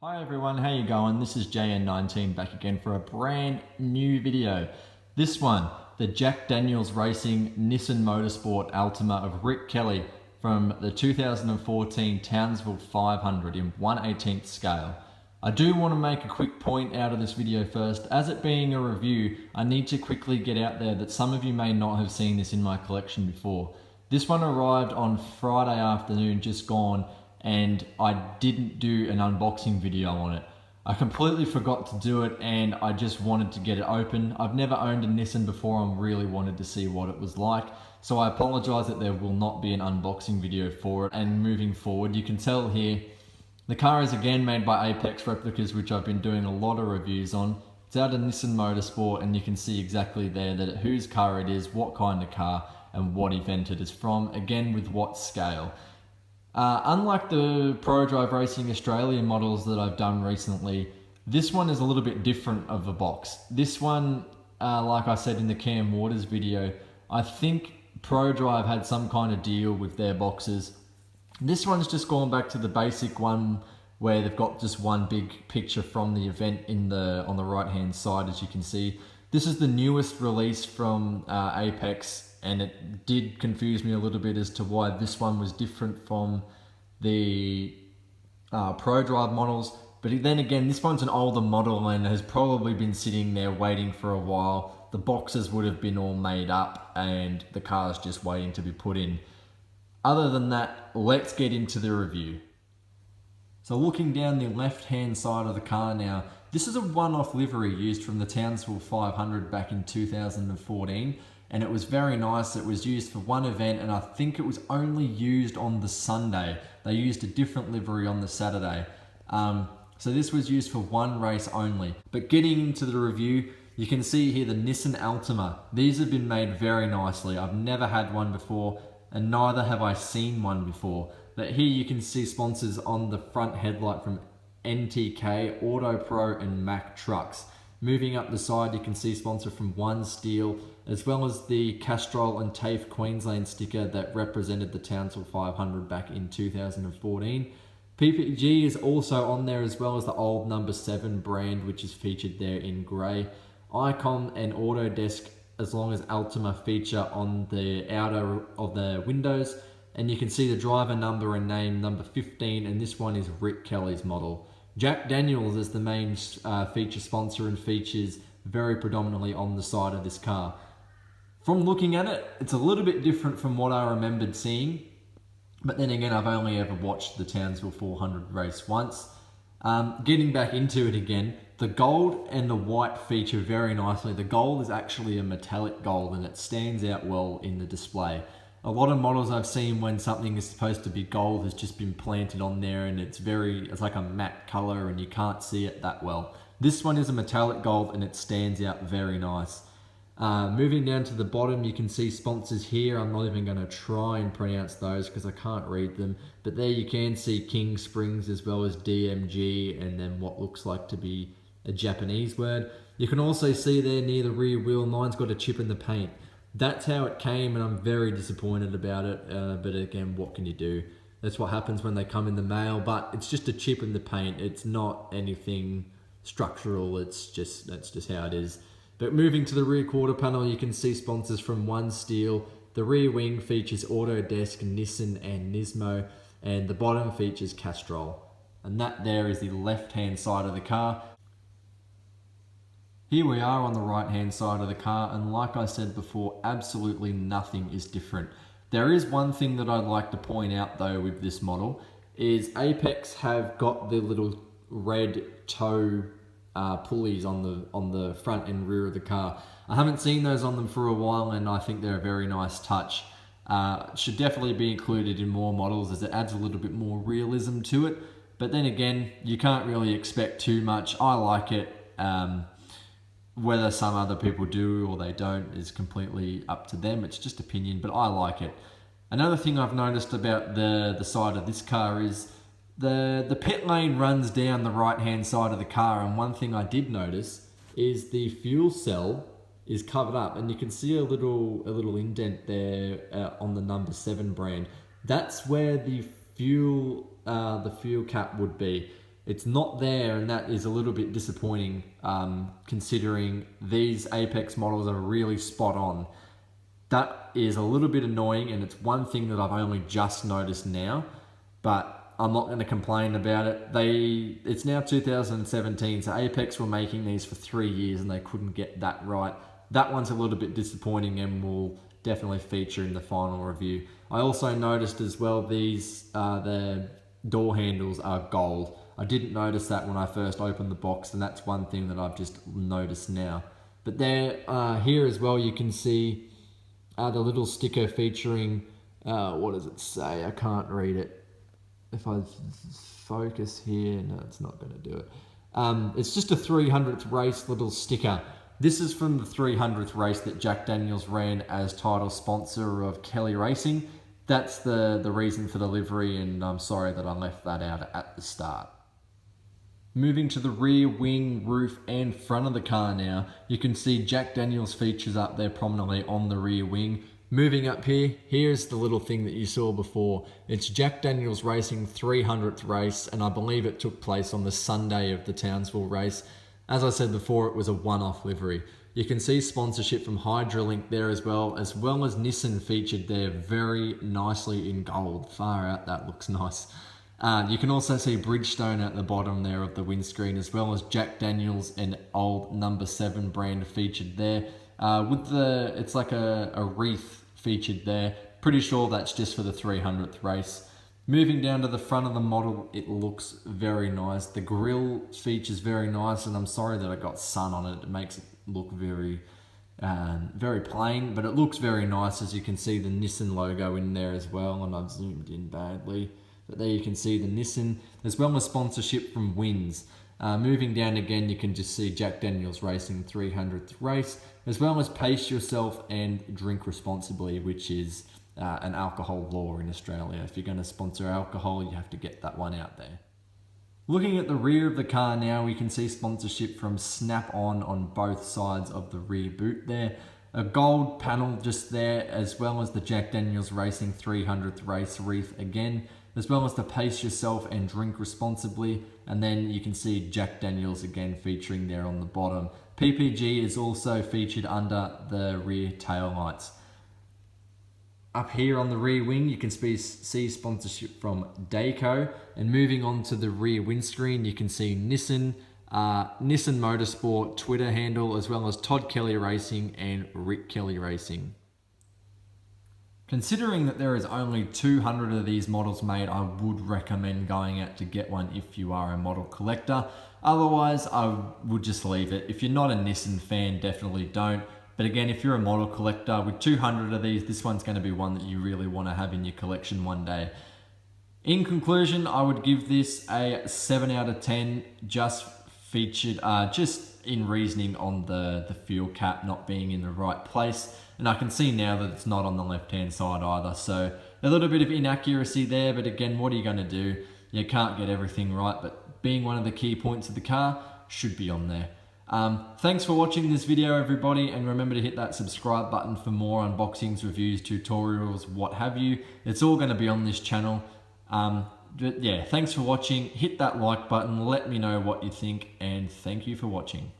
Hi everyone, how you going? This is JN19 back again for a brand new video. This one, the Jack Daniels Racing Nissan Motorsport Altima of Rick Kelly from the 2014 Townsville 500 in 1/18th scale. I do want to make a quick point out of this video first. As it being a review, I need to quickly get out there that some of you may not have seen this in my collection before. This one arrived on Friday afternoon, just gone, and I didn't do an unboxing video on it. I completely forgot to do it and I just wanted to get it open. I've never owned a Nissan before and really wanted to see what it was like. So I apologize that there will not be an unboxing video for it. And moving forward, you can tell here, the car is again made by Apex Replicas, which I've been doing a lot of reviews on. It's out of Nissan Motorsport and you can see exactly there that whose car it is, what kind of car and what event it is from, again with what scale. Unlike the Pro Drive Racing Australia models that I've done recently, this one is a little bit different of a box. This one, like I said in the Cam Waters video, I think Pro Drive had some kind of deal with their boxes. This one's just gone back to the basic one where they've got just one big picture from the event on the right hand side, as you can see. This is the newest release from Apex, and it did confuse me a little bit as to why this one was different from the Pro Drive models. But then again, this one's an older model and has probably been sitting there waiting for a while. The boxes would have been all made up and the car's just waiting to be put in. Other than that, let's get into the review. So looking down the left-hand side of the car now, this is a one-off livery used from the Townsville 500 back in 2014, and it was very nice. It was used for one event, and I think it was only used on the Sunday. They used a different livery on the Saturday. So this was used for one race only. But getting into the review, you can see here the Nissan Altima. These have been made very nicely. I've never had one before, and neither have I seen one before. But here you can see sponsors on the front headlight from NTK, Auto Pro and Mack Trucks. Moving up the side, you can see sponsor from One Steel, as well as the Castrol and TAFE Queensland sticker that represented the Townsville 500 back in 2014. PPG is also on there, as well as the old number 7 brand, which is featured there in grey. Icon and Autodesk, as long as Altima, feature on the outer of the windows. And you can see the driver number and name, number 15, and this one is Rick Kelly's model. Jack Daniels is the main feature sponsor and features very predominantly on the side of this car. From looking at it, it's a little bit different from what I remembered seeing, but then again, I've only ever watched the Townsville 400 race once. Getting back into it again, the gold and the white feature very nicely. The gold is actually a metallic gold and it stands out well in the display. A lot of models I've seen when something is supposed to be gold has just been planted on there and it's like a matte color and you can't see it that well. This one is a metallic gold and it stands out very nice. Moving down to the bottom, you can see sponsors here. I'm not even going to try and pronounce those because I can't read them. But there you can see King Springs as well as DMG and then what looks like to be a Japanese word. You can also see there near the rear wheel, mine's got a chip in the paint. That's how it came and I'm very disappointed about it, but again, what can you do? That's what happens when they come in the mail, but it's just a chip in the paint. It's not anything structural, that's just how it is. But moving to the rear quarter panel, you can see sponsors from One Steel. The rear wing features Autodesk, Nissan and Nismo, and the bottom features Castrol. And that there is the left-hand side of the car. Here we are on the right hand side of the car, and like I said before, absolutely nothing is different. There is one thing that I'd like to point out though with this model, is Apex have got the little red toe pulleys on the front and rear of the car. I haven't seen those on them for a while and I think they're a very nice touch. Should definitely be included in more models as it adds a little bit more realism to it. But then again, you can't really expect too much. I like it. Whether some other people do or they don't is completely up to them. It's just opinion, but I like it. Another thing I've noticed about the side of this car is the pit lane runs down the right hand side of the car, and one thing I did notice is the fuel cell is covered up and you can see a little indent there on the number 7 brand. That's where the fuel cap would be. It's not there, and that is a little bit disappointing, considering these Apex models are really spot on. That is a little bit annoying, and it's one thing that I've only just noticed now, but I'm not going to complain about it. It's now 2017, so Apex were making these for 3 years and they couldn't get that right. That one's a little bit disappointing and will definitely feature in the final review. I also noticed as well the door handles are gold. I didn't notice that when I first opened the box, and that's one thing that I've just noticed now. But there, here as well, you can see the little sticker featuring, what does it say? I can't read it. If I focus here, no, it's not going to do it. It's just a 300th race little sticker. This is from the 300th race that Jack Daniels ran as title sponsor of Kelly Racing. That's the reason for the livery, and I'm sorry that I left that out at the start. Moving to the rear wing, roof and front of the car now, you can see Jack Daniels features up there prominently on the rear wing. Moving up here, here's the little thing that you saw before. It's Jack Daniels Racing 300th race, and I believe it took place on the Sunday of the Townsville race. As I said before, it was a one-off livery. You can see sponsorship from Hydrolink there as well as Nissan featured there very nicely in gold. Far out, that looks nice. You can also see Bridgestone at the bottom there of the windscreen, as well as Jack Daniels and old number 7 brand featured there. It's like a wreath featured there. Pretty sure that's just for the 300th race. Moving down to the front of the model, it looks very nice. The grille features very nice, and I'm sorry that I got sun on it. It makes it look very plain, but it looks very nice. As you can see the Nissan logo in there as well, and I've zoomed in badly. But there you can see the Nissan, as well as sponsorship from Wins. Moving down again, you can just see Jack Daniels Racing 300th race, as well as pace yourself and drink responsibly, which is an alcohol law in Australia. If you're going to sponsor alcohol, you have to get that one out there. Looking at the rear of the car now, we can see sponsorship from Snap-on both sides of the rear boot there. A gold panel just there, as well as the Jack Daniels Racing 300th race wreath again, as well as the pace yourself and drink responsibly. And then you can see Jack Daniels again featuring there on the bottom. PPG is also featured under the rear tail lights. Up here on the rear wing, you can see sponsorship from Dayco. And moving on to the rear windscreen, you can see Nissan Motorsport Twitter handle, as well as Todd Kelly Racing and Rick Kelly Racing. Considering that there is only 200 of these models made, I would recommend going out to get one if you are a model collector. Otherwise, I would just leave it. If you're not a Nissan fan, definitely don't. But again, if you're a model collector, with 200 of these, this one's going to be one that you really want to have in your collection one day. In conclusion, I would give this a 7 out of 10, just in reasoning on the fuel cap not being in the right place. And I can see now that it's not on the left-hand side either. So a little bit of inaccuracy there, but again, what are you going to do? You can't get everything right, but being one of the key points of the car should be on there. Thanks for watching this video, everybody, and remember to hit that subscribe button for more unboxings, reviews, tutorials, what have you. It's all going to be on this channel. But yeah, thanks for watching. Hit that like button, let me know what you think, and thank you for watching.